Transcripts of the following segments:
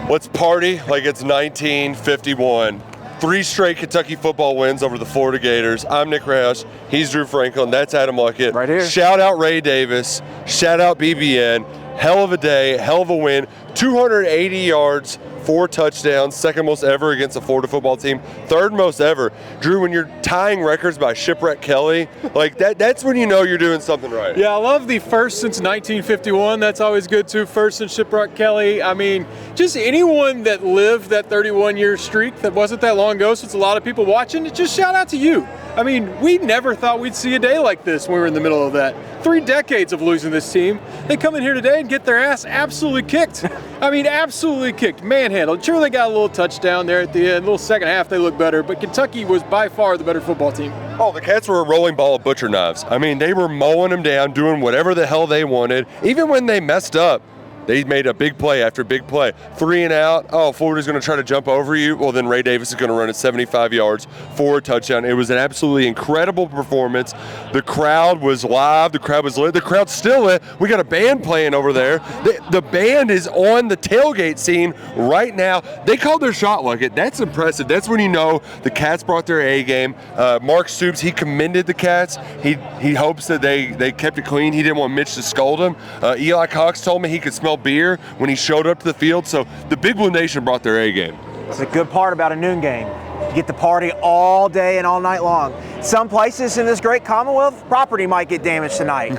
Let's party like it's 1951. 3 straight Kentucky football wins over the Florida Gators. I'm Nick Roush. He's Drew Franklin. That's Adam Luckett. Right here. Shout out Ray Davis. Shout out BBN. Hell of a day. Hell of a win. 280 yards, 4 touchdowns. Second most ever against a Florida football team. Third most ever. Drew, when you're tying records by Shipwreck Kelly, like that's when you know you're doing something right. Yeah, I love the first since 1951. That's always good too. First and Shipwreck Kelly. I mean, just anyone that lived that 31-year streak that wasn't that long ago, since a lot of people watching, just shout out to you. I mean, we never thought we'd see a day like this when we were in the middle of that. 3 decades of losing this team. They come in here today and get their ass absolutely kicked. I mean, absolutely kicked, manhandled. Sure, they got a little touchdown there at the end. A little second half, they looked better, but Kentucky was by far the better football team. Oh, the Cats were a rolling ball of butcher knives. I mean, they were mowing them down, doing whatever the hell they wanted. Even when they messed up, they made a big play after big play. 3 and out. Oh, Florida's going to try to jump over you. Well, then Ray Davis is going to run it 75 yards for a touchdown. It was an absolutely incredible performance. The crowd was live. The crowd was lit. The crowd's still lit. We got a band playing over there. The band is on the tailgate scene right now. They called their shot like it. That's impressive. That's when you know the Cats brought their A game. Mark Stoops, he commended the Cats. He hopes that they kept it clean. He didn't want Mitch to scold him. Eli Cox told me he could smell beer when he showed up to the field. So the Big Blue Nation brought their A game. It's a good part about a noon game. You get to party all day and all night long. Some places in this great Commonwealth, property might get damaged tonight.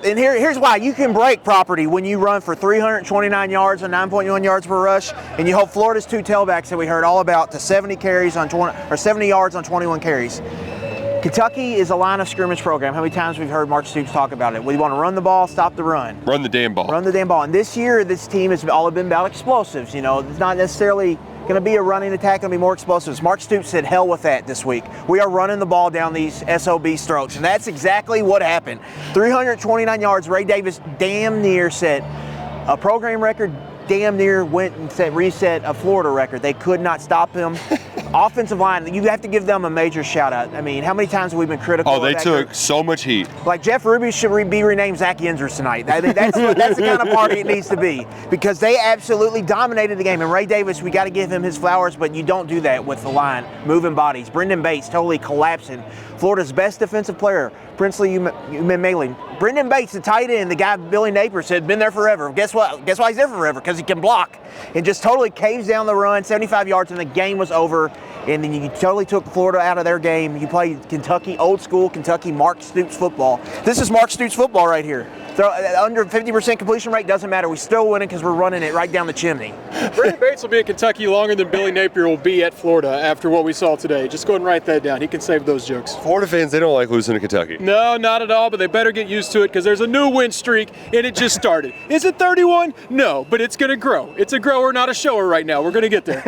And here's why. You can break property when you run for 329 yards and 9.1 yards per rush, and you hold Florida's 2 tailbacks that we heard all about to 70 carries on 70 yards on 21 carries. Kentucky is a line of scrimmage program. How many times we've heard Mark Stoops talk about it? We want to run the ball, stop the run. Run the damn ball. Run the damn ball. And this year, this team has all been about explosives. You know, it's not necessarily going to be a running attack, going to be more explosives. Mark Stoops said, hell with that this week. We are running the ball down these SOB strokes. And that's exactly what happened. 329 yards. Ray Davis damn near set a program record, damn near went and reset a Florida record. They could not stop him. Offensive line, you have to give them a major shout out. I mean, how many times have we been critical? Oh, they of that took group? So much heat. Like Jeff Ruby should be renamed Zach Yenzers tonight. That's the kind of party it needs to be, because they absolutely dominated the game. And Ray Davis, we got to give him his flowers, but you don't do that with the line moving bodies. Brendan Bates totally collapsing. Florida's best defensive player, Princely Umenmele. Brendan Bates, the tight end, the guy Billy Napier said been there forever. Guess what? Guess why he's there forever? Because he can block. And just totally caves down the run, 75 yards, and the game was over. And then you totally took Florida out of their game. You played Kentucky, old school Kentucky Mark Stoops football. This is Mark Stoops football right here. Under 50% completion rate, doesn't matter. We still winning because we're running it right down the chimney. Brendan Bates will be at Kentucky longer than Billy Napier will be at Florida after what we saw today. Just go ahead and write that down. He can save those jokes. Florida fans, they don't like losing to Kentucky. No, not at all, but they better get used to it because there's a new win streak and it just started. Is it 31? No, but it's going to grow. It's a grower, not a shower right now. We're going to get there.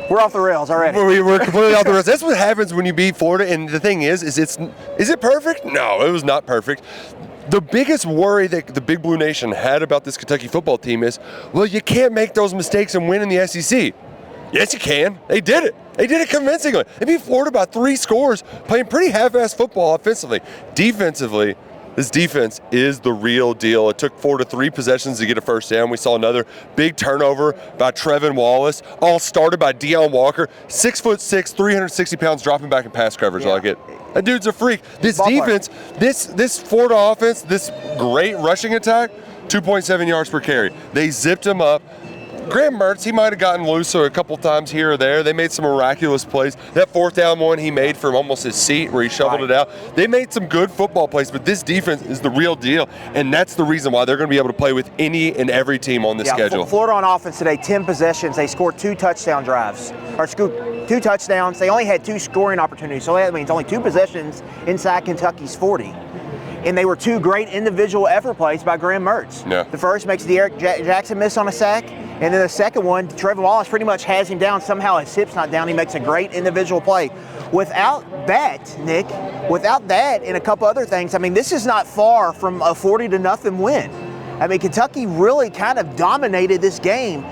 We're off the rails already. We're completely off the rails. That's what happens when you beat Florida. And the thing is it perfect? No, it was not perfect. The biggest worry that the Big Blue Nation had about this Kentucky football team is, well, you can't make those mistakes and win in the SEC. Yes, you can. They did it. They did it convincingly. They beat Florida by 3 scores, playing pretty half-assed football offensively. Defensively, this defense is the real deal. It took Florida 3 possessions to get a first down. We saw another big turnover by Trevin Wallace, all started by Deion Walker, 6'6", 360 pounds, dropping back in pass coverage like it. That dude's a freak. This defense, this Florida offense, this great rushing attack, 2.7 yards per carry. They zipped him up. Graham Mertz, he might have gotten loose a couple times here or there. They made some miraculous plays. That 4th down one he made from almost his seat where he shoveled it out. They made some good football plays, but this defense is the real deal, and that's the reason why they're going to be able to play with any and every team on this schedule. Florida on offense today, 10 possessions. They scored 2 touchdown drives, or 2 touchdowns. They only had 2 scoring opportunities, so that means only 2 possessions inside Kentucky's 40. And they were 2 great individual effort plays by Graham Mertz. Yeah. The first makes Derek Jackson miss on a sack, and then the second one, Trevin Wallace pretty much has him down. Somehow his hip's not down. He makes a great individual play. Without that, Nick, and a couple other things, I mean, this is not far from a 40-0 win. I mean, Kentucky really kind of dominated this game.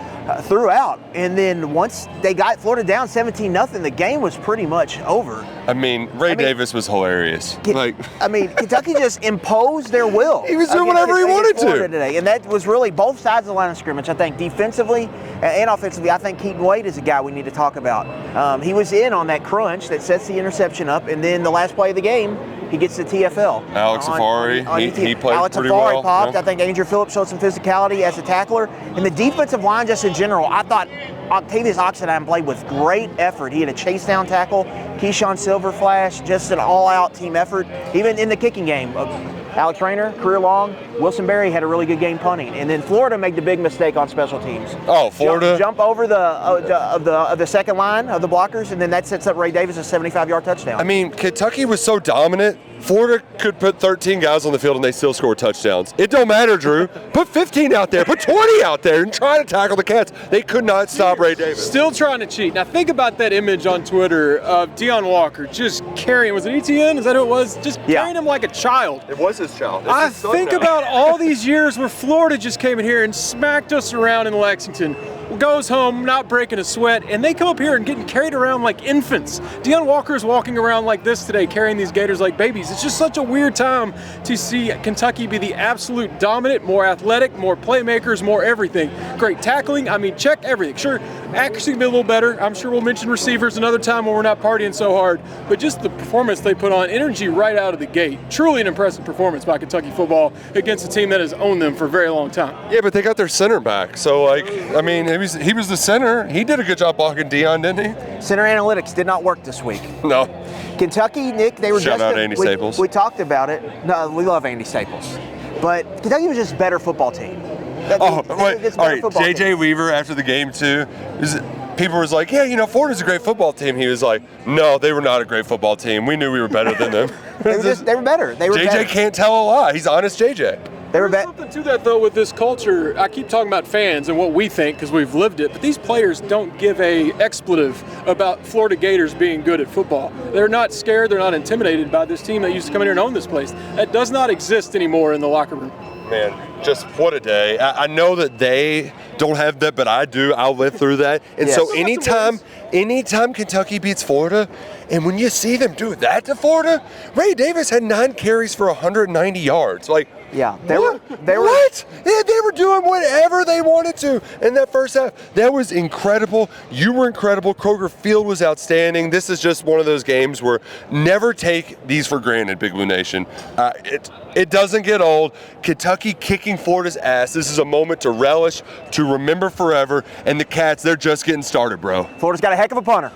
throughout. And then once they got Florida down 17-0, the game was pretty much over. I mean, Ray Davis was hilarious. Kentucky just imposed their will. He was doing whatever he wanted to today. And that was really both sides of the line of scrimmage. I think defensively and offensively, I think Keaton Wade is a guy we need to talk about. He was in on that crunch that sets the interception up, and then the last play of the game, he gets the TFL. Alex Afari, he played Alex pretty Afari well. popped. Yeah. I think Andrew Phillips showed some physicality as a tackler. And the defensive line just in general, I thought Octavius Oxendine played with great effort. He had a chase down tackle. Keyshawn Silverflash, just an all-out team effort. Even in the kicking game, Alex Rayner, career long. Wilson Berry had a really good game punting. And then Florida made the big mistake on special teams. Oh, Florida. Jump over the second line of the blockers, and then that sets up Ray Davis a 75-yard touchdown. I mean, Kentucky was so dominant. Florida could put 13 guys on the field and they still score touchdowns. It don't matter, Drew. Put 15 out there, put 20 out there, and try to tackle the Cats. They could not stop Ray Davis. Still trying to cheat. Now think about that image on Twitter of Deion Walker just carrying, was it ETN? Is that who it was? Just carrying him like a child. It was his child. I think about all these years where Florida just came in here and smacked us around in Lexington. Goes home, not breaking a sweat, and they come up here and getting carried around like infants. Deion Walker is walking around like this today, carrying these Gators like babies. It's just such a weird time to see Kentucky be the absolute dominant, more athletic, more playmakers, more everything. Great tackling. I mean, check everything. Sure, accuracy can be a little better. I'm sure we'll mention receivers another time when we're not partying so hard. But just the performance they put on, energy right out of the gate. Truly an impressive performance by Kentucky football against a team that has owned them for a very long time. Yeah, but they got their center back. So, I mean, he was the center. He did a good job blocking Deion, didn't he? Center analytics did not work this week. No. Kentucky, Nick, they were Shout out Andy Staples. We talked about it. No, we love Andy Staples. But Kentucky was just a better football team. All right, J.J. Weaver after the game, too, people was like, yeah, Florida's a great football team. He was like, no, they were not a great football team. We knew we were better than them. They were better. J.J. can't tell a lie. He's honest J.J. There's something to that, though, with this culture. I keep talking about fans and what we think because we've lived it, but these players don't give a expletive about Florida Gators being good at football. They're not scared. They're not intimidated by this team that used to come in here and own this place. That does not exist anymore in the locker room. Man, just what a day. I know that they don't have that, but I do. I'll live through that. And yes. So anytime Kentucky beats Florida, and when you see them do that to Florida, Ray Davis had 9 carries for 190 yards. Yeah, they were doing whatever they wanted to in that first half. That was incredible. You were incredible. Kroger Field was outstanding. This is just one of those games where never take these for granted, Big Blue Nation. It doesn't get old. Kentucky kicking Florida's ass. This is a moment to relish, to remember forever. And the Cats, they're just getting started, bro. Florida's got a heck of a punter.